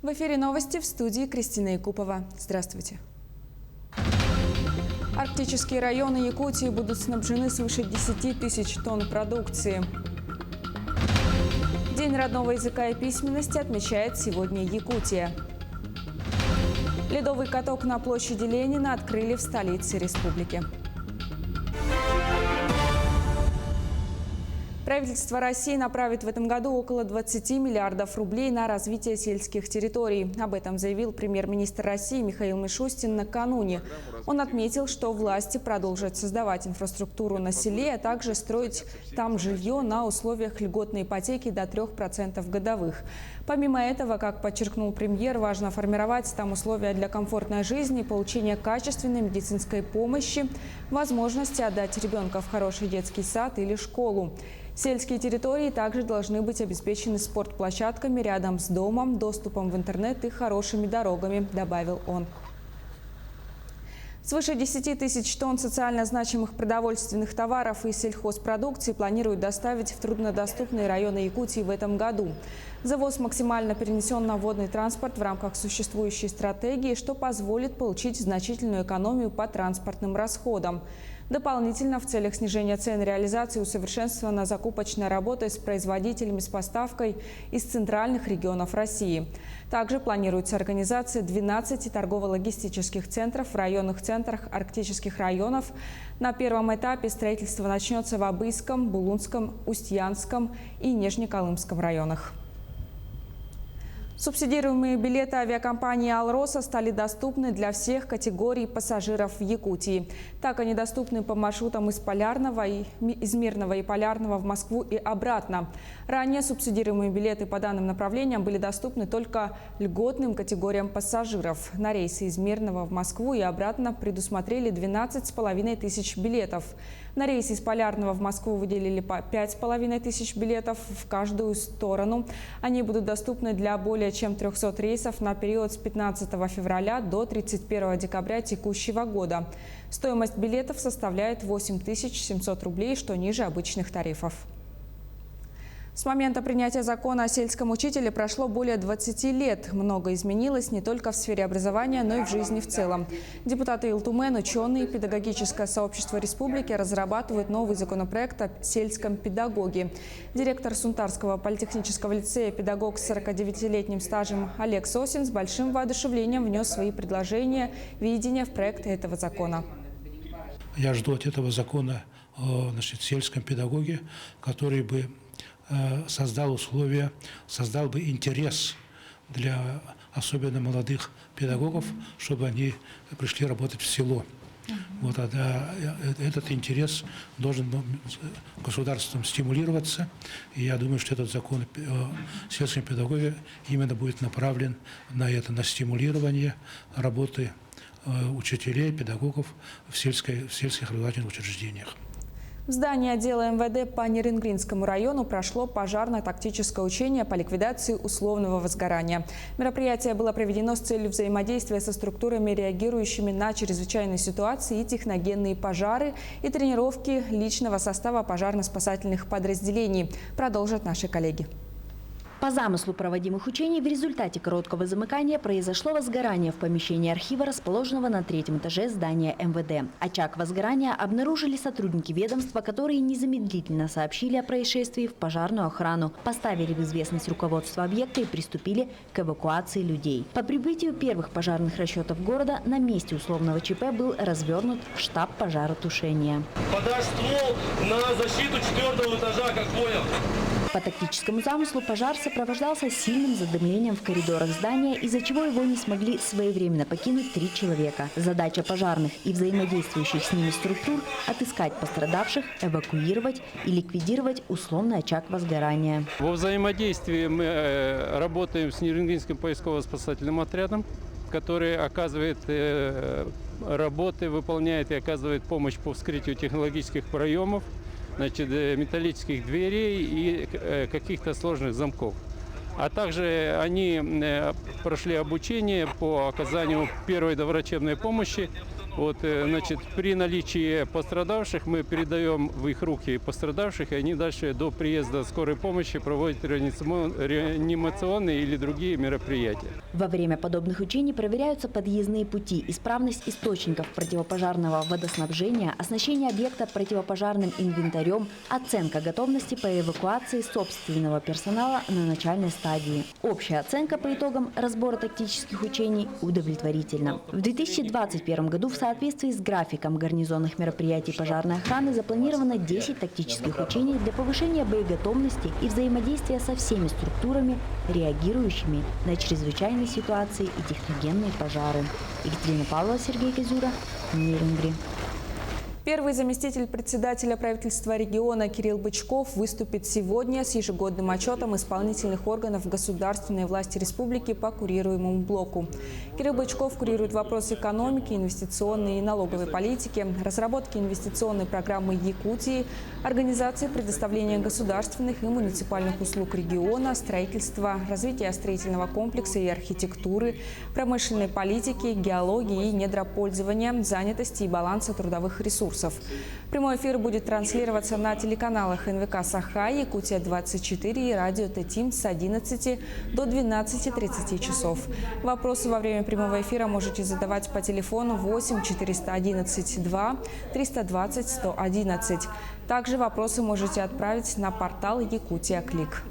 В эфире новости, в студии Кристина Якупова. Здравствуйте. Арктические районы Якутии будут снабжены свыше 10 тысяч тонн продукции. День родного языка и письменности отмечает сегодня Якутия. Ледовый каток на площади Ленина открыли в столице республики. Правительство России направит в этом году около 20 миллиардов рублей на развитие сельских территорий. Об этом заявил премьер-министр России Михаил Мишустин накануне. Он отметил, что власти продолжат создавать инфраструктуру на селе, а также строить там жилье на условиях льготной ипотеки до 3% годовых. Помимо этого, как подчеркнул премьер, важно формировать там условия для комфортной жизни, получения качественной медицинской помощи, возможности отдать ребенка в хороший детский сад или школу. Сельские территории также должны быть обеспечены спортплощадками рядом с домом, доступом в интернет и хорошими дорогами, добавил он. Свыше 10 тысяч тонн социально значимых продовольственных товаров и сельхозпродукции планируют доставить в труднодоступные районы Якутии в этом году. Завоз максимально перенесен на водный транспорт в рамках существующей стратегии, что позволит получить значительную экономию по транспортным расходам. Дополнительно в целях снижения цен реализации усовершенствована закупочная работа с производителями с поставкой из центральных регионов России. Также планируется организация 12 торгово-логистических центров в районных центрах арктических районов. На первом этапе строительство начнется в Абыйском, Булунском, Устьянском и Нижнеколымском районах. Субсидируемые билеты авиакомпании «Алроса» стали доступны для всех категорий пассажиров в Якутии. Так они доступны по маршрутам из Мирного и Полярного в Москву и обратно. Ранее субсидируемые билеты по данным направлениям были доступны только льготным категориям пассажиров. На рейсы из Мирного в Москву и обратно предусмотрели 12,5 тысяч билетов. На рейсе из Полярного в Москву выделили по 5,5 тысяч билетов в каждую сторону. Они будут доступны для более чем 300 рейсов на период с 15 февраля до 31 декабря текущего года. Стоимость билетов составляет 8700 рублей, что ниже обычных тарифов. С момента принятия закона о сельском учителе прошло более 20 лет. Много изменилось не только в сфере образования, но и в жизни в целом. Депутаты Илтумен, ученые, педагогическое сообщество республики разрабатывают новый законопроект о сельском педагоге. Директор Сунтарского политехнического лицея, педагог с 49-летним стажем Олег Сосин с большим воодушевлением внес свои предложения, видения в проект этого закона. Я жду от этого закона о сельском педагоге, который бы создал условия, создал бы интерес для особенно молодых педагогов, чтобы они пришли работать в село. Вот, этот интерес должен государством стимулироваться. И я думаю, что этот закон о сельском педагоге именно будет направлен на это, на стимулирование работы учителей, педагогов в сельских образовательных учреждениях. В здании отдела МВД по Нерюнгринскому району прошло пожарно-тактическое учение по ликвидации условного возгорания. Мероприятие было проведено с целью взаимодействия со структурами, реагирующими на чрезвычайные ситуации и техногенные пожары, и тренировки личного состава пожарно-спасательных подразделений. Продолжат наши коллеги. По замыслу проводимых учений в результате короткого замыкания произошло возгорание в помещении архива, расположенного на 3-м этаже здания МВД. Очаг возгорания обнаружили сотрудники ведомства, которые незамедлительно сообщили о происшествии в пожарную охрану, поставили в известность руководство объекта и приступили к эвакуации людей. По прибытию первых пожарных расчетов города на месте условного ЧП был развернут штаб пожаротушения. Подашь ствол на защиту 4-го этажа, как понял. По тактическому замыслу пожар сопровождался сильным задымлением в коридорах здания, из-за чего его не смогли своевременно покинуть 3 человека. Задача пожарных и взаимодействующих с ними структур – отыскать пострадавших, эвакуировать и ликвидировать условный очаг возгорания. Во взаимодействии мы работаем с Нерюнгринским поисково-спасательным отрядом, который оказывает работы, выполняет и оказывает помощь по вскрытию технологических проемов, металлических дверей и каких-то сложных замков. А также они прошли обучение по оказанию первой доврачебной помощи Значит, при наличии пострадавших мы передаем в их руки пострадавших, и они дальше до приезда скорой помощи проводят реанимационные или другие мероприятия. Во время подобных учений проверяются подъездные пути, исправность источников противопожарного водоснабжения, оснащение объекта противопожарным инвентарем, оценка готовности по эвакуации собственного персонала на начальной стадии. Общая оценка по итогам разбора тактических учений удовлетворительна. В 2021 году в соответствии с графиком гарнизонных мероприятий пожарной охраны запланировано 10 тактических учений для повышения боеготовности и взаимодействия со всеми структурами, реагирующими на чрезвычайные ситуации и техногенные пожары. Екатерина Павлова, Сергей Козюра, Нерюнгри. Первый заместитель председателя правительства региона Кирилл Бычков выступит сегодня с ежегодным отчетом исполнительных органов государственной власти республики по курируемому блоку. Кирилл Бычков курирует вопросы экономики, инвестиционной и налоговой политики, разработки инвестиционной программы Якутии, организации предоставления государственных и муниципальных услуг региона, строительства, развития строительного комплекса и архитектуры, промышленной политики, геологии и недропользования, занятости и баланса трудовых ресурсов. Прямой эфир будет транслироваться на телеканалах НВК «Саха», Якутия-24 и радио Т-Тим с 11 до 12:30 часов. Вопросы во время прямого эфира можете задавать по телефону 8 411 2 320 111. Также вопросы можете отправить на портал Якутия Клик.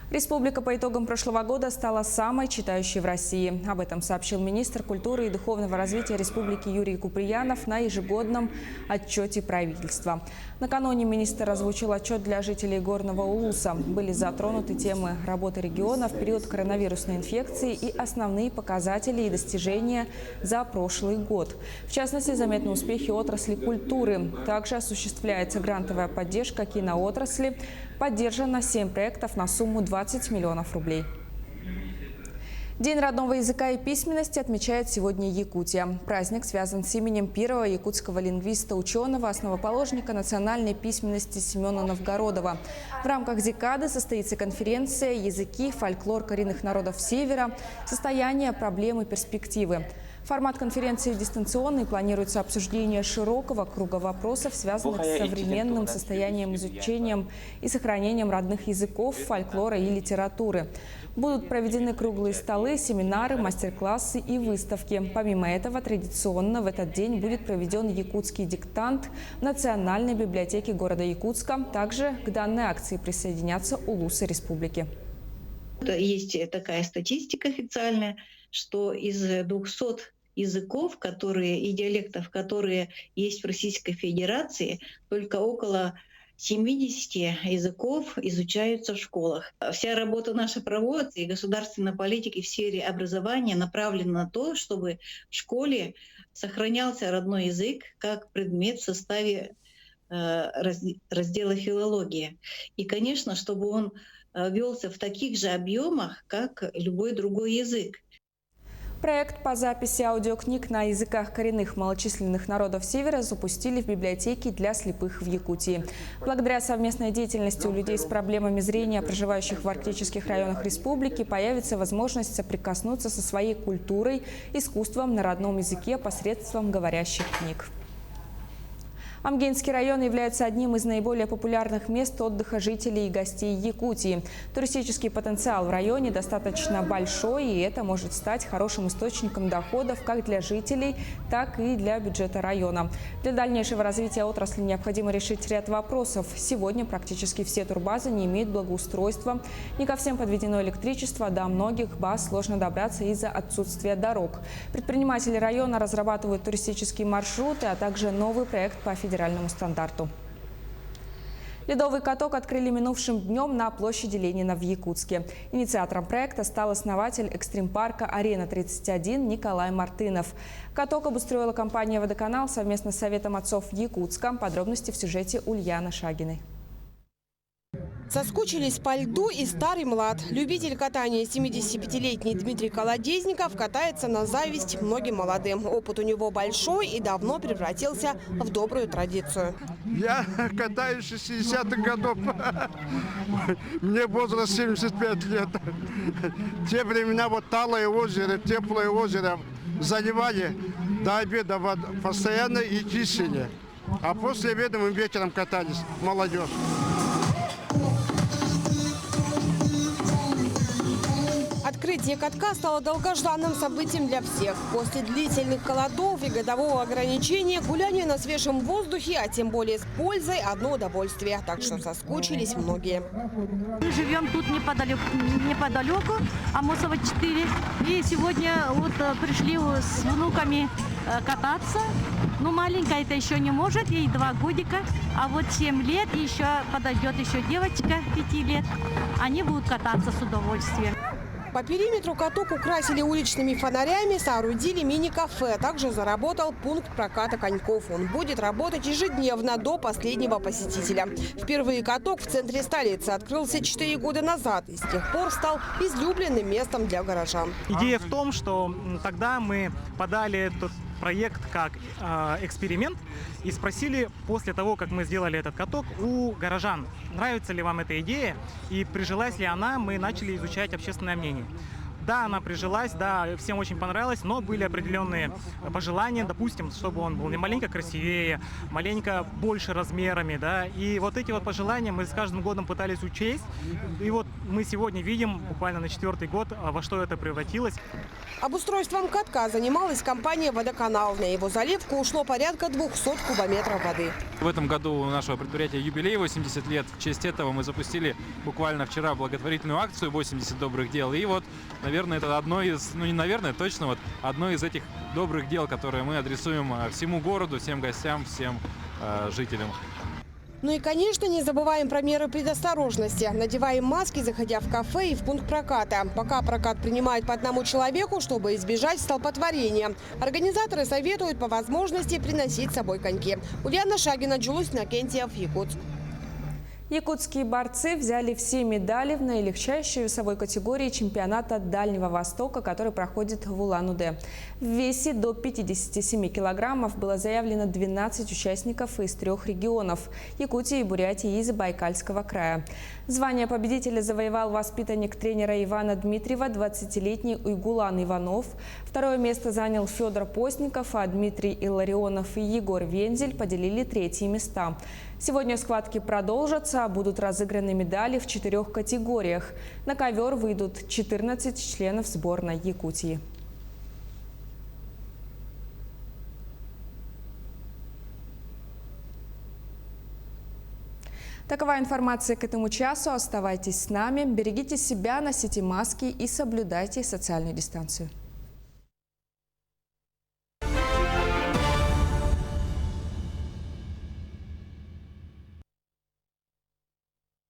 Республика по итогам прошлого года стала самой читающей в России. Об этом сообщил министр культуры и духовного развития республики Юрий Куприянов на ежегодном отчете правительства. Накануне министр озвучил отчет для жителей Горного Улуса. Были затронуты темы работы региона в период коронавирусной инфекции и основные показатели и достижения за прошлый год. В частности, заметны успехи отрасли культуры. Также осуществляется грантовая поддержка киноотрасли. Поддержано 7 проектов на сумму 20 миллионов рублей. День родного языка и письменности отмечает сегодня Якутия. Праздник связан с именем первого якутского лингвиста-ученого, основоположника национальной письменности Семена Новгородова. В рамках декады состоится конференция «Языки, фольклор коренных народов Севера. Состояние, проблемы, перспективы». Формат конференции дистанционный. Планируется обсуждение широкого круга вопросов, связанных с современным состоянием, изучением и сохранением родных языков, фольклора и литературы. Будут проведены круглые столы, семинары, мастер-классы и выставки. Помимо этого, традиционно в этот день будет проведен якутский диктант в Национальной библиотеке города Якутска. Также к данной акции присоединятся улусы республики. Есть такая статистика официальная, что из 200 языков, и диалектов, которые есть в Российской Федерации, только около 70 языков изучаются в школах. Вся работа наша проводится, и государственная политика в сфере образования направлена на то, чтобы в школе сохранялся родной язык как предмет в составе раздела филология. И, конечно, чтобы он велся в таких же объемах, как любой другой язык. Проект по записи аудиокниг на языках коренных малочисленных народов Севера запустили в библиотеке для слепых в Якутии. Благодаря совместной деятельности у людей с проблемами зрения, проживающих в арктических районах республики, появится возможность соприкоснуться со своей культурой, искусством на родном языке посредством говорящих книг. Амгинский район является одним из наиболее популярных мест отдыха жителей и гостей Якутии. Туристический потенциал в районе достаточно большой, и это может стать хорошим источником доходов как для жителей, так и для бюджета района. Для дальнейшего развития отрасли необходимо решить ряд вопросов. Сегодня практически все турбазы не имеют благоустройства. Не ко всем подведено электричество, до многих баз сложно добраться из-за отсутствия дорог. Предприниматели района разрабатывают туристические маршруты, а также новый проект по федеральному стандарту. Ледовый каток открыли минувшим днем на площади Ленина в Якутске. Инициатором проекта стал основатель экстрим-парка «Арена-31» Николай Мартынов. Каток обустроила компания «Водоканал» совместно с Советом отцов Якутска. Подробности в сюжете Ульяны Шагиной. Соскучились по льду и старый млад. Любитель катания 75-летний Дмитрий Колодезников катается на зависть многим молодым. Опыт у него большой и давно превратился в добрую традицию. Я катаюсь с 60-х годов. Мне возраст 75 лет. Те времена, вот талое озеро, теплое озеро, заливали. до обеда постоянно и чищение. А после обеда мы вечером катались, молодежь. Открытие катка стало долгожданным событием для всех. После длительных холодов и годового ограничения гуляние на свежем воздухе, а тем более с пользой, одно удовольствие. Так что соскучились многие. Мы живем тут неподалеку, Амосова 4. И сегодня вот пришли с внуками кататься. Ну, маленькая это еще не может, ей 2 годика. А вот 7 лет, и еще подойдет еще девочка 5 лет. Они будут кататься с удовольствием. По периметру каток украсили уличными фонарями, соорудили мини-кафе. Также заработал пункт проката коньков. Он будет работать ежедневно до последнего посетителя. Впервые каток в центре столицы открылся 4 года назад и с тех пор стал излюбленным местом для горожан. Идея в том, что тогда мы подали этот проект как эксперимент и спросили после того, как мы сделали этот каток, у горожан, нравится ли вам эта идея и прижилась ли она, мы начали изучать общественное мнение. Да, она прижилась, да, всем очень понравилось, но были определенные пожелания, допустим, чтобы он был не маленько красивее, маленько больше размерами, да, и вот эти вот пожелания мы с каждым годом пытались учесть, и вот мы сегодня видим, буквально на 4-й год, во что это превратилось. Обустройством катка занималась компания «Водоканал». На его заливку ушло порядка 200 кубометров воды. В этом году у нашего предприятия юбилей 80 лет. В честь этого мы запустили буквально вчера благотворительную акцию «80 добрых дел». И вот, наверное, это одно из, ну не наверное, точно вот одно из этих добрых дел, которые мы адресуем всему городу, всем гостям, всем жителям. Ну и, конечно, не забываем про меры предосторожности. Надеваем маски, заходя в кафе и в пункт проката. Пока прокат принимает по одному человеку, чтобы избежать столпотворения. Организаторы советуют по возможности приносить с собой коньки. Ульяна Шагина, Джулус Накентьев, Якутск. Якутские борцы взяли все медали в наилегчайшей весовой категории чемпионата Дальнего Востока, который проходит в Улан-Удэ. В весе до 57 килограммов было заявлено 12 участников из 3 регионов – Якутии, Бурятии и Забайкальского края. Звание победителя завоевал воспитанник тренера Ивана Дмитриева, 20-летний Уйгулан Иванов. Второе место занял Федор Постников, а Дмитрий Илларионов и Егор Вензель поделили 3-е места. Сегодня схватки продолжатся, будут разыграны медали в 4 категориях. На ковер выйдут 14 членов сборной Якутии. Такова информация к этому часу. Оставайтесь с нами, берегите себя, носите маски и соблюдайте социальную дистанцию.